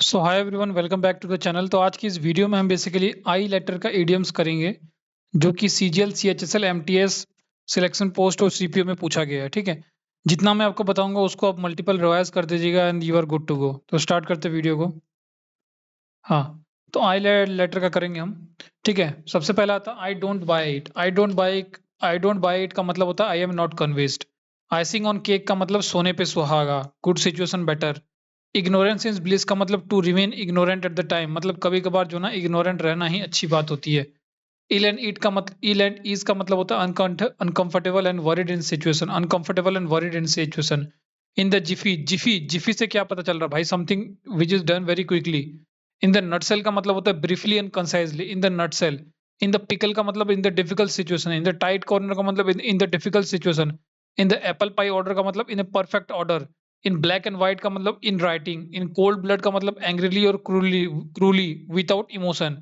So hi everyone, welcome back to the channel. तो आज की इस वीडियो में हम बेसिकली आई लेटर का इडियम्स करेंगे जो कि CGL, CHSL, MTS, selection post और सीपीओ में पूछा गया है। ठीक है, जितना मैं आपको बताऊंगा उसको आप मल्टीपल रिवाइज कर दीजिएगा and you are good to go. तो स्टार्ट करते वीडियो को। हाँ, तो आई लेटर का करेंगे हम। ठीक है, सबसे पहला आता I don't buy it. I don't buy it का मतलब होता है I am not convinced. Icing on cake का मतलब सोने पे सुहागा, good situation, better. Ignorance is bliss का मतलब to remain ignorant at the time, मतलब कभी कभार जो ना इग्नोरेंट रहना ही अच्छी बात होती है। इल एंड इज का मतलब होता है uncomfortable and worried in situation, uncomfortable and worried in situation. In the jiffy, जिफी से क्या पता चल रहा भाई, something which is done very quickly. In the nutshell का मतलब होता है briefly and concisely, in the nutshell. In the pickle का मतलब in the difficult situation, in the tight corner का मतलब in the difficult situation. In the apple pie order का मतलब in A perfect order. In black and white का मतलब in writing. In cold blood का मतलब एंग्रीली और cruelly without emotion.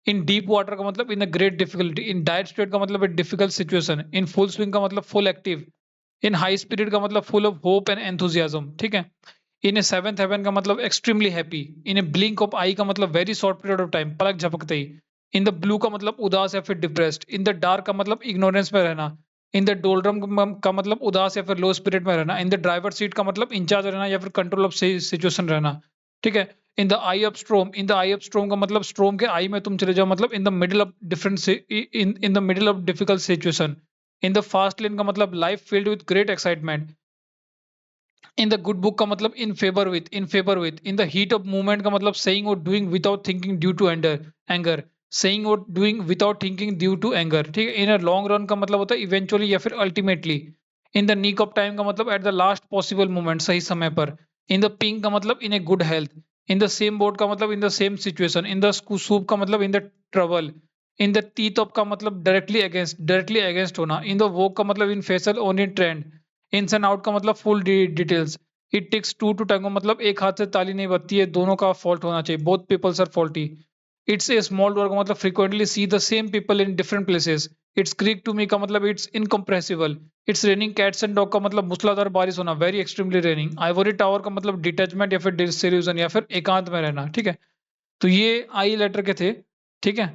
In deep water का मतलब in a great difficulty. In dire state का मतलब difficult situation. In full swing का मतलब full active. In high spirit का मतलब full of hope and enthusiasm. ठीक है। इन ए सेवेंथ हेवन का मतलब extremely happy. In a blink of eye का मतलब very short period of time, पलक झपकते ही। इन द ब्लू का मतलब उदास या फिर डिप्रेस्ड। इन द डार्क का मतलब इग्नोरेंस में रहना। इन द डोलरम का मतलब उदास या फिर लो स्पिरिट में रहना। इन द ड्राइवर सीट का मतलब इंचार्ज रहना या फिर कंट्रोल ऑफ सिचुएशन रहना। ठीक है। In the I of स्ट्रोम, in the I of स्ट्रोम का मतलब स्ट्रोम के आई में तुम चले जाओ, मतलब in the middle of different in the middle of difficult situation. In the fast lane का मतलब life filled with great excitement. In the good book का मतलब in favour with. In the heat of movement का मतलब saying और doing without thinking due to anger. Saying और doing without thinking due to anger. ठीक है। इन a long run का मतलब होता है इवेंचुअली या फिर ultimately. In the nick of time का मतलब at the last possible moment, सही समय पर। इन द पिंक का मतलब in a good health. In the same boat का मतलब in the same situation. In the soup का मतलब in the trouble. In the teeth of का मतलब डायरेक्टली अगेंस्ट होना। इन द वोक का मतलब in fashion in trend. Ins and out का मतलब full details. It takes two to tango मतलब एक हाथ से ताली नहीं बजती है, दोनों का फॉल्ट होना चाहिए, both peoples are faulty. It's a small door का मतलब frequently see the same people in different places. It's Greek to me का मतलब it's incomprehensible. It's raining cats and dog का मतलब मूसलाधार बारिश होना, very extremely raining. Ivory tower का मतलब डिटैचमेंट या फिर डिsillusion या फिर एकांत में रहना। ठीक है, तो ये आई लेटर के थे। ठीक है,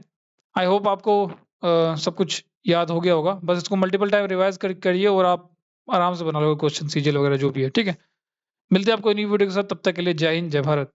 आई होप आपको सब कुछ याद हो गया होगा। बस इसको मल्टीपल टाइम रिवाइज करिए और आप आराम से बना लोगे क्वेश्चन सीजीएल वगैरह जो भी है। ठीक है, मिलते हैं आपको न्यू वीडियो के साथ, तब तक के लिए जय हिंद, जय भारत।